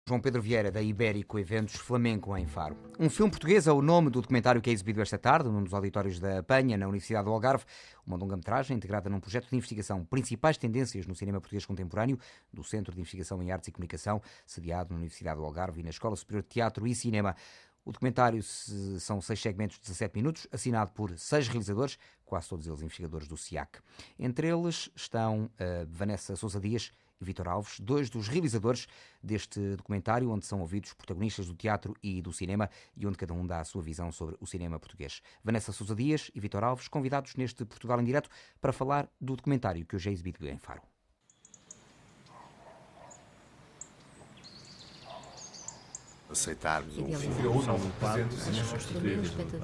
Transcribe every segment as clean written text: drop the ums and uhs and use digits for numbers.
João Pedro Vieira, da Ibérico Eventos Flamenco, em Faro. Um filme português é o nome do documentário que é exibido esta tarde, num dos auditórios da Apanha, na Universidade do Algarve. Uma longa-metragem integrada num projeto de investigação Principais Tendências no Cinema Português Contemporâneo, do Centro de Investigação em Artes e Comunicação, sediado na Universidade do Algarve e na Escola Superior de Teatro e Cinema. O documentário são 6 segmentos de 17 minutos, assinado por 6 realizadores, quase todos eles investigadores do SIAC. Entre eles estão Vanessa Sousa Dias e Vítor Alves, 2 dos realizadores deste documentário, onde são ouvidos protagonistas do teatro e do cinema e onde cada um dá a sua visão sobre o cinema português. Vanessa Sousa Dias e Vítor Alves, convidados neste Portugal em Direto para falar do documentário que hoje é exibido em Faro. Aceitarmos um filme. O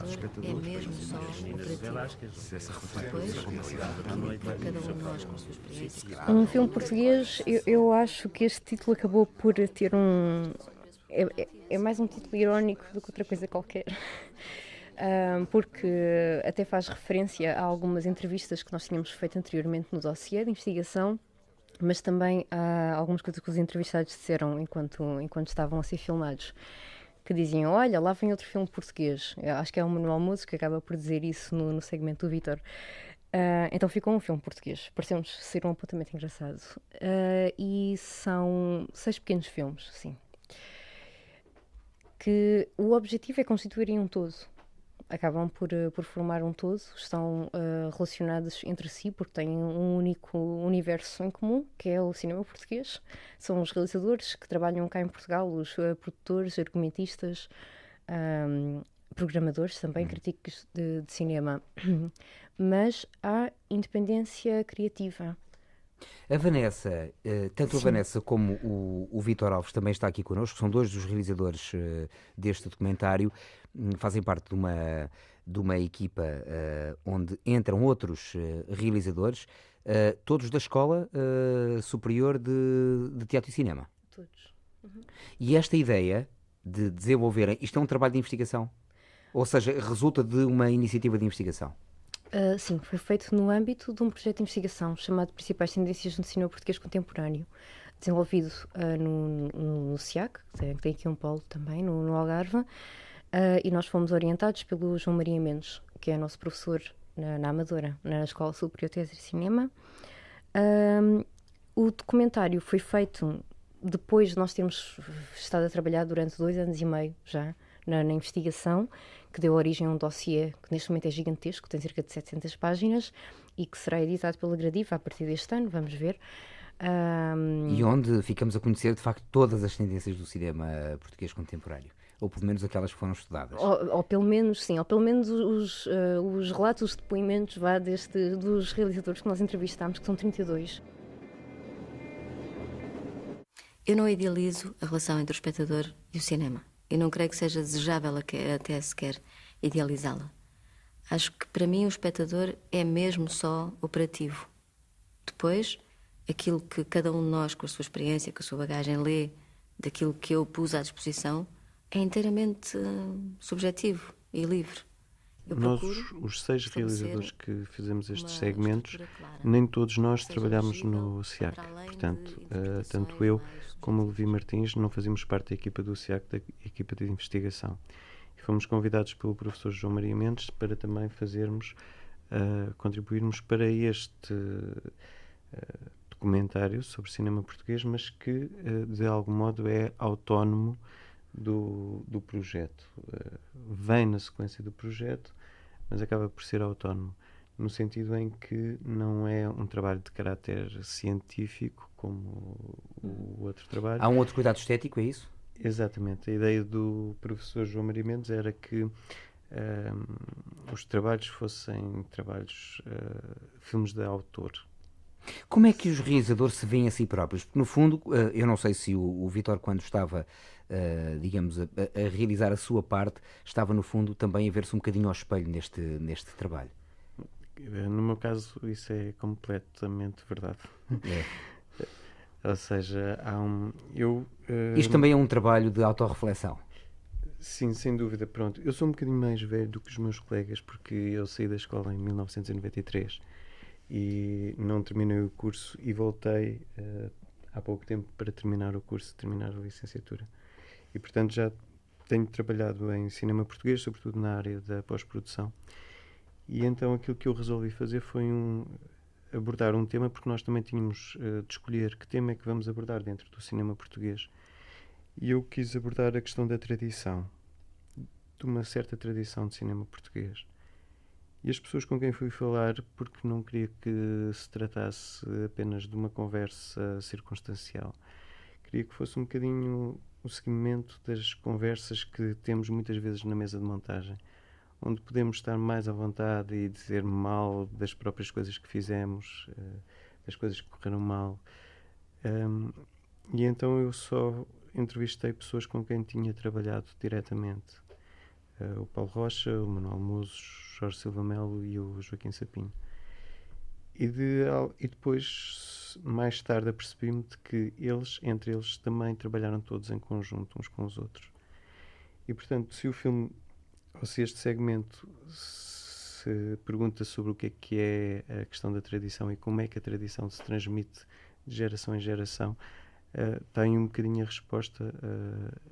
espectador é mesmo só cada um de nós com a sua experiência. Um filme português, eu acho que este título acabou por ter é mais um título irónico do que outra coisa qualquer. Porque até faz referência a algumas entrevistas que nós tínhamos feito anteriormente no dossiê de investigação, mas também há algumas coisas que os entrevistados disseram enquanto estavam a ser filmados, que diziam, olha, lá vem outro filme português. Eu acho que é o Manuel Moço que acaba por dizer isso no segmento do Vítor. Então ficou um filme português. Pareceu-nos ser um apontamento engraçado. E são 6 pequenos filmes, sim. Que o objetivo é constituírem um todo. Acabam por formar um todo, estão relacionados entre si porque têm um único universo em comum, que é o cinema português. São os realizadores que trabalham cá em Portugal, os produtores, argumentistas, programadores também, críticos de cinema. Mas há independência criativa. A Vanessa, tanto a Vanessa como o Vítor Alves também está aqui connosco, são 2 dos realizadores deste documentário, fazem parte de uma equipa onde entram outros realizadores, todos da Escola Superior de Teatro e Cinema. Todos. E esta ideia de desenvolverem, isto é um trabalho de investigação? Ou seja, resulta de uma iniciativa de investigação? Sim, foi feito no âmbito de um projeto de investigação chamado Principais Tendências no Cinema Português Contemporâneo, desenvolvido no SIAC, que tem aqui um polo também, no Algarve, e nós fomos orientados pelo João Maria Mendes, que é nosso professor na Amadora, na Escola Superior de Teatro e Cinema. O documentário foi feito depois de nós termos estado a trabalhar durante 2 anos e meio já na investigação, que deu origem a um dossiê que neste momento é gigantesco, tem cerca de 700 páginas e que será editado pela Gradiva a partir deste ano, vamos ver. E onde ficamos a conhecer de facto todas as tendências do cinema português contemporâneo, ou pelo menos aquelas que foram estudadas. Ou pelo menos, sim, ou pelo menos os relatos, os depoimentos dos realizadores que nós entrevistámos, que são 32. Eu não idealizo a relação entre o espectador e o cinema. Eu não creio que seja desejável até sequer idealizá-la. Acho que para mim o espectador é mesmo só operativo. Depois, aquilo que cada um de nós, com a sua experiência, com a sua bagagem, lê, daquilo que eu pus à disposição, é inteiramente subjetivo e livre. Nós, os 6 realizadores que fizemos estes segmentos, nem todos nós trabalhamos no SIAC. Portanto, tanto eu como o Levi Martins não fazíamos parte da equipa do SIAC, da equipa de investigação. E fomos convidados pelo professor João Maria Mendes para também contribuirmos para este documentário sobre cinema português, mas que de algum modo é autónomo do projeto. Vem na sequência do projeto, mas acaba por ser autónomo, no sentido em que não é um trabalho de caráter científico como o outro trabalho. Há um outro cuidado estético, é isso? Exatamente. A ideia do professor João Maria Mendes era que os trabalhos fossem filmes de autor. Como é que os realizadores se veem a si próprios? Porque, no fundo, eu não sei se o Vítor, quando estava, digamos, a realizar a sua parte, estava, no fundo, também a ver-se um bocadinho ao espelho neste trabalho. No meu caso, isso é completamente verdade. Ou seja, Isto também é um trabalho de autorreflexão. Sim, sem dúvida. Pronto, eu sou um bocadinho mais velho do que os meus colegas, porque eu saí da escola em 1993 e não terminei o curso e voltei há pouco tempo para terminar o curso, terminar a licenciatura. E, portanto, já tenho trabalhado em cinema português, sobretudo na área da pós-produção. E então aquilo que eu resolvi fazer foi abordar um tema, porque nós também tínhamos de escolher que tema é que vamos abordar dentro do cinema português. E eu quis abordar a questão da tradição, de uma certa tradição de cinema português. E as pessoas com quem fui falar, porque não queria que se tratasse apenas de uma conversa circunstancial, queria que fosse um bocadinho o seguimento das conversas que temos muitas vezes na mesa de montagem, onde podemos estar mais à vontade e dizer mal das próprias coisas que fizemos, das coisas que correram mal. E então eu só entrevistei pessoas com quem tinha trabalhado diretamente. O Paulo Rocha, o Manuel Muso, o Jorge Silva Melo e o Joaquim Sapinho. E depois, mais tarde, apercebi-me de que entre eles, também trabalharam todos em conjunto, uns com os outros. E, portanto, se o filme, ou se este segmento se pergunta sobre o que é a questão da tradição e como é que a tradição se transmite de geração em geração, tem um bocadinho a resposta.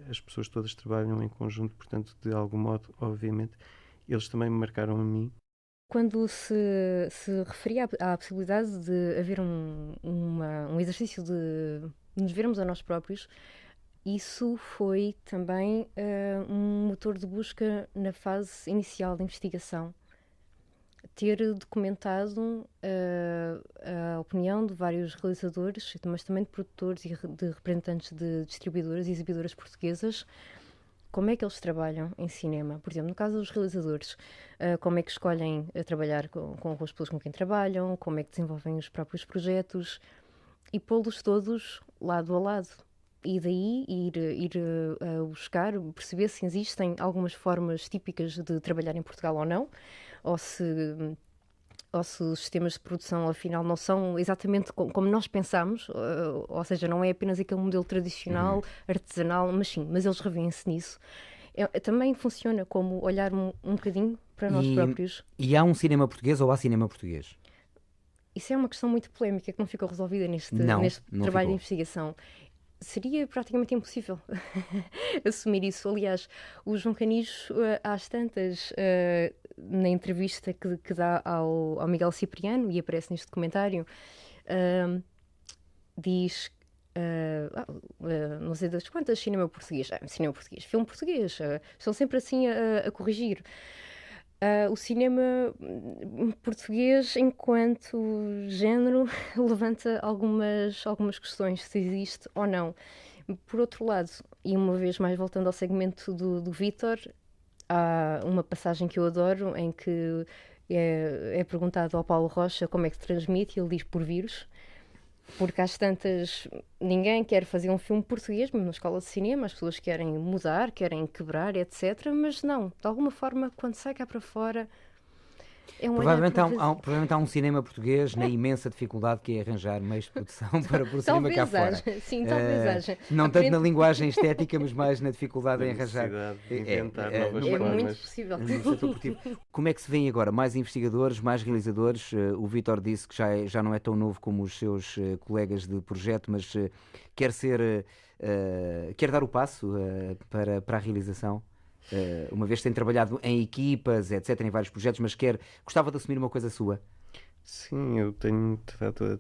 As pessoas todas trabalham em conjunto, portanto, de algum modo, obviamente, eles também me marcaram a mim. Quando se referia à possibilidade de haver um exercício de nos vermos a nós próprios, isso foi também um motor de busca na fase inicial da investigação. Ter documentado a opinião de vários realizadores, mas também de produtores e de representantes de distribuidoras e exibidoras portuguesas, como é que eles trabalham em cinema. Por exemplo, no caso dos realizadores, como é que escolhem trabalhar com as pessoas com quem trabalham, como é que desenvolvem os próprios projetos e pô-los todos lado a lado. E daí ir buscar, perceber se existem algumas formas típicas de trabalhar em Portugal ou não, ou se os sistemas de produção, afinal, não são exatamente como nós pensamos, ou seja, não é apenas aquele modelo tradicional, artesanal, mas eles revêem-se nisso. Também funciona como olhar um bocadinho para nós próprios. E há um cinema português ou há cinema português? Isso é uma questão muito polémica que não ficou resolvida neste trabalho de investigação. Seria praticamente impossível assumir isso. Aliás, o João Canijo, às tantas, na entrevista que dá ao Miguel Cipriano, e aparece neste documentário, diz, não sei das quantas, cinema português, filme português, estão sempre assim a corrigir. O cinema português, enquanto género, levanta algumas questões, se existe ou não. Por outro lado, e uma vez mais voltando ao segmento do Vítor, há uma passagem que eu adoro em que é perguntado ao Paulo Rocha como é que se transmite, e ele diz por vírus. Porque às tantas, ninguém quer fazer um filme português, mesmo na escola de cinema, as pessoas querem mudar, querem quebrar, etc. Mas não, de alguma forma, quando sai cá para fora, é um provavelmente há um cinema português na imensa dificuldade que é arranjar meios de produção para pôr o cinema cá fora. Sim, talvez haja. Não tanto na linguagem estética, mas mais na dificuldade em arranjar. De inventar novas formas. É muito possível. Como é que se vêem agora? Mais investigadores, mais realizadores? O Vítor disse que já não é tão novo como os seus colegas de projeto, mas quer dar o passo para a realização? Uma vez que tem trabalhado em equipas, etc., em vários projetos, mas gostava de assumir uma coisa sua? Sim, eu tenho estado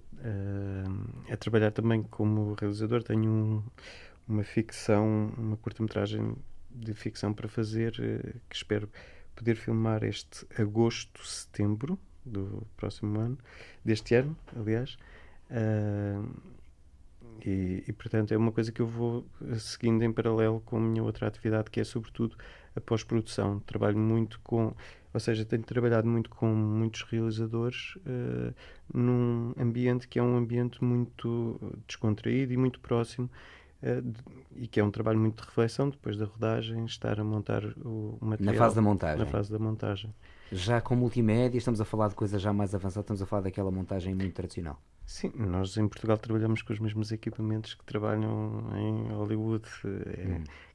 a trabalhar também como realizador. Tenho uma ficção, uma curta-metragem de ficção para fazer, que espero poder filmar este agosto, setembro do próximo ano, deste ano, aliás. E, portanto, é uma coisa que eu vou seguindo em paralelo com a minha outra atividade, que é, sobretudo, a pós-produção. Trabalho muito ou seja, tenho trabalhado muito com muitos realizadores num ambiente que é um ambiente muito descontraído e muito próximo, e que é um trabalho muito de reflexão, depois da rodagem, estar a montar o material. Na fase da montagem. Na fase da montagem. Já com multimédia, estamos a falar de coisas já mais avançadas, estamos a falar daquela montagem muito tradicional. Sim, nós em Portugal trabalhamos com os mesmos equipamentos que trabalham em Hollywood.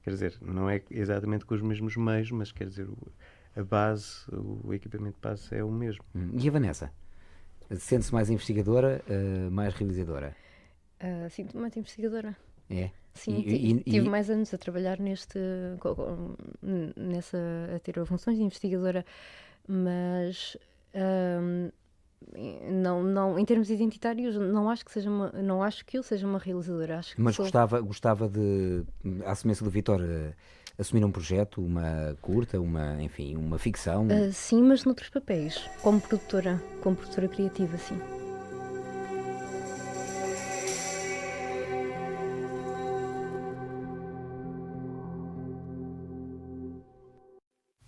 Quer dizer, não é exatamente com os mesmos meios, mas quer dizer, a base, o equipamento de base é o mesmo. E a Vanessa? Sente-se mais investigadora, mais realizadora? Sinto-me investigadora. É? Sim, tive mais anos a trabalhar a ter funções de investigadora, mas não, em termos identitários, não acho que eu seja uma realizadora. Mas gostava de, à semelhança do Vítor, assumir um projeto, uma curta, enfim, uma ficção? Sim, mas noutros papéis, como produtora criativa, sim.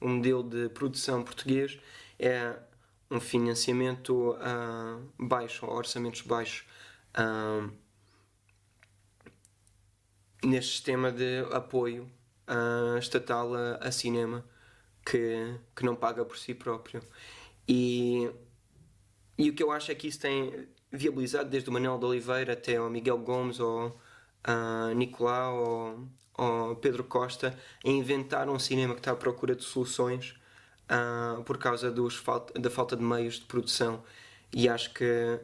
O modelo de produção português é um financiamento baixo, orçamentos baixos, neste sistema de apoio estatal a cinema que não paga por si próprio. E o que eu acho é que isso tem viabilizado desde o Manuel de Oliveira até ao Miguel Gomes ou Nicolau ou Pedro Costa a inventar um cinema que está à procura de soluções por causa da falta de meios de produção. E acho que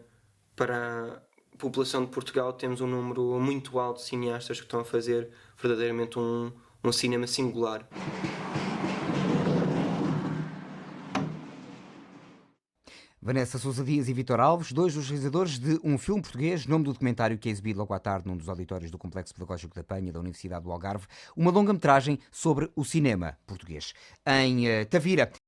para a população de Portugal temos um número muito alto de cineastas que estão a fazer verdadeiramente um cinema singular. Vanessa Sousa Dias e Vítor Alves, dois dos realizadores de um filme português, nome do documentário que é exibido logo à tarde num dos auditórios do Complexo Pedagógico da Penha da Universidade do Algarve, uma longa-metragem sobre o cinema português. Em Tavira,